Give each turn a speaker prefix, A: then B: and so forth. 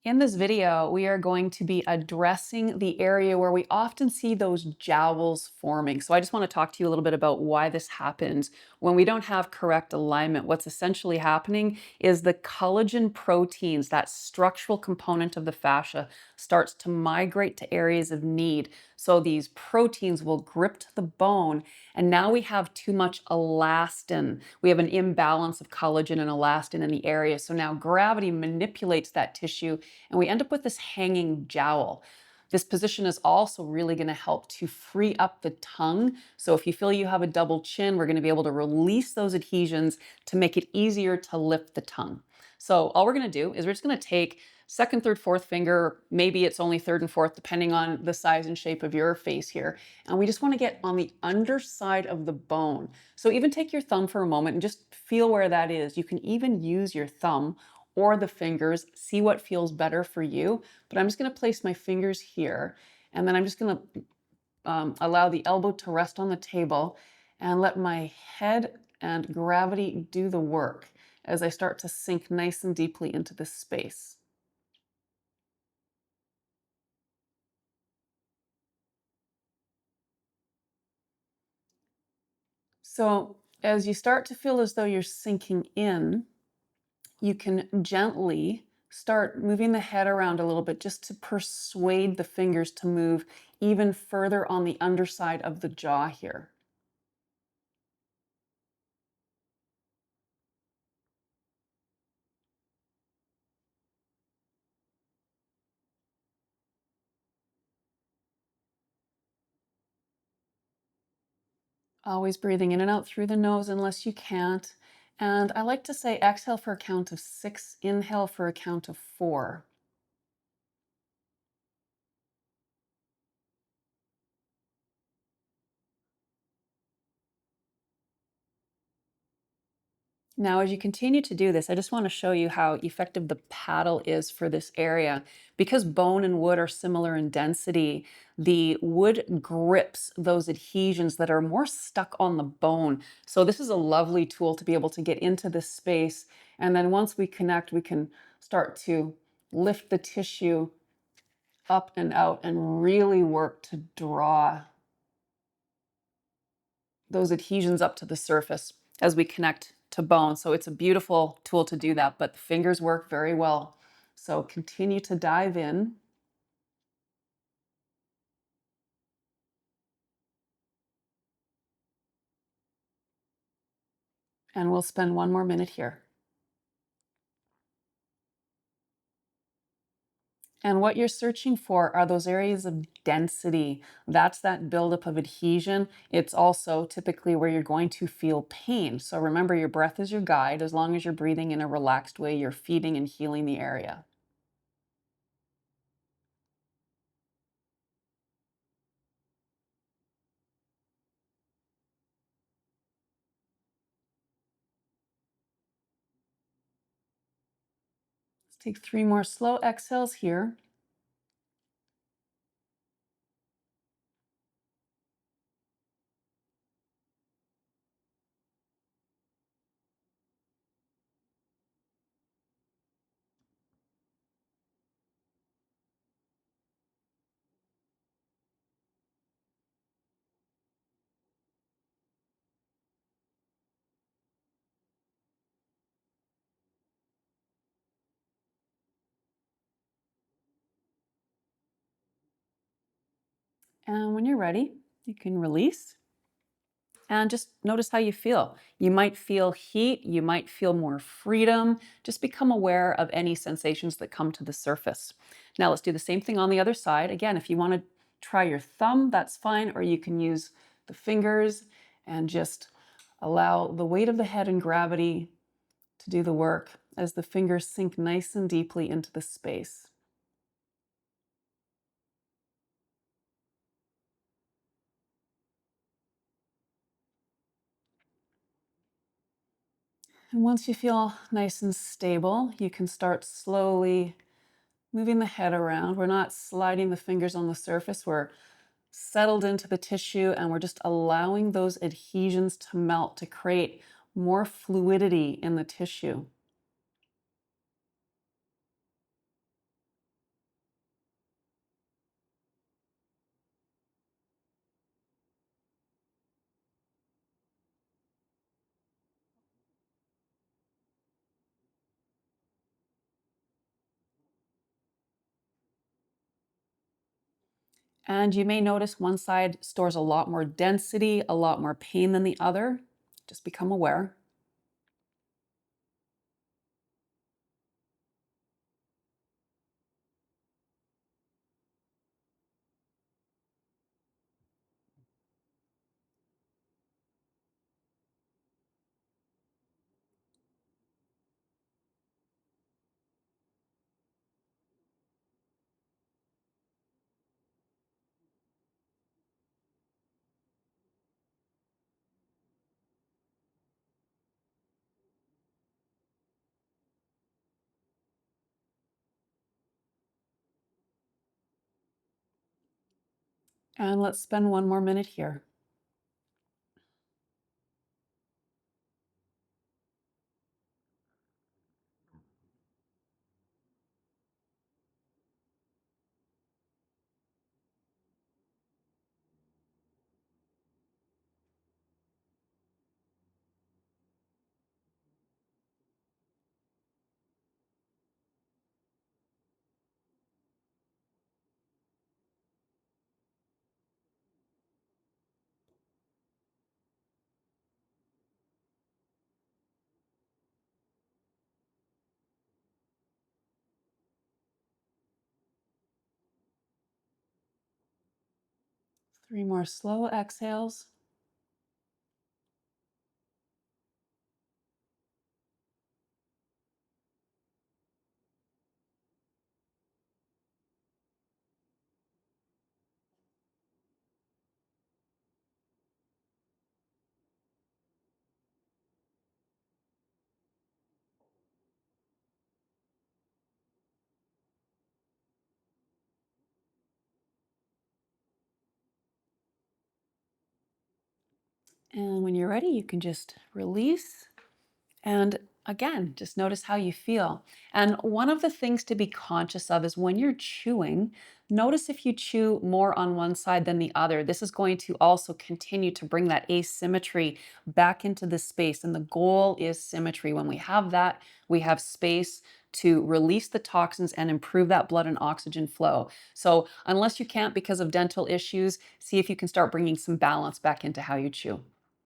A: In this video, we are going to be addressing the area where we often see those jowls forming. So I just want to talk to you a little bit about why this happens when we don't have correct alignment. What's essentially happening is the collagen proteins, that structural component of the fascia, starts to migrate to areas of need. So these proteins will grip the bone, and now we have too much elastin. We have an imbalance of collagen and elastin in the area. So now gravity manipulates that tissue and we end up with this hanging jowl. This position is also really going to help to free up the tongue. So if you feel you have a double chin, we're going to be able to release those adhesions to make it easier to lift the tongue. So all we're going to do is we're just going to take second, third, fourth finger, maybe it's only third and fourth, depending on the size and shape of your face here. And we just want to get on the underside of the bone. So even take your thumb for a moment and just feel where that is. You can even use your thumb or the fingers, see what feels better for you. But I'm just going to place my fingers here, and then I'm just going to allow the elbow to rest on the table and let my head and gravity do the work as I start to sink nice and deeply into this space. So as you start to feel as though you're sinking in, you can gently start moving the head around a little bit just to persuade the fingers to move even further on the underside of the jaw here. Always breathing in and out through the nose unless you can't. And I like to say exhale for a count of 6, inhale for a count of 4. Now, as you continue to do this, I just want to show you how effective the paddle is for this area. Because bone and wood are similar in density, the wood grips those adhesions that are more stuck on the bone. So this is a lovely tool to be able to get into this space. And then once we connect, we can start to lift the tissue up and out and really work to draw those adhesions up to the surface as we connect to bone. So it's a beautiful tool to do that, but the fingers work very well. So continue to dive in, and we'll spend one more minute here. And what you're searching for are those areas of density. That's that buildup of adhesion. It's also typically where you're going to feel pain. So remember, your breath is your guide. As long as you're breathing in a relaxed way, you're feeding and healing the area. Let's take 3 more slow exhales here. And when you're ready, you can release and just notice how you feel. You might feel heat, you might feel more freedom. Just become aware of any sensations that come to the surface. Now let's do the same thing on the other side. Again, if you want to try your thumb, that's fine, or you can use the fingers and just allow the weight of the head and gravity to do the work as the fingers sink nice and deeply into the space. And once you feel nice and stable, you can start slowly moving the head around. We're not sliding the fingers on the surface. We're settled into the tissue and we're just allowing those adhesions to melt to create more fluidity in the tissue. And you may notice one side stores a lot more density, a lot more pain than the other. Just become aware. And let's spend one more minute here. 3 more slow exhales. And when you're ready, you can just release. And again, just notice how you feel. And one of the things to be conscious of is when you're chewing, notice if you chew more on one side than the other. This is going to also continue to bring that asymmetry back into the space. And the goal is symmetry. When we have that, we have space to release the toxins and improve that blood and oxygen flow. So, unless you can't because of dental issues, see if you can start bringing some balance back into how you chew.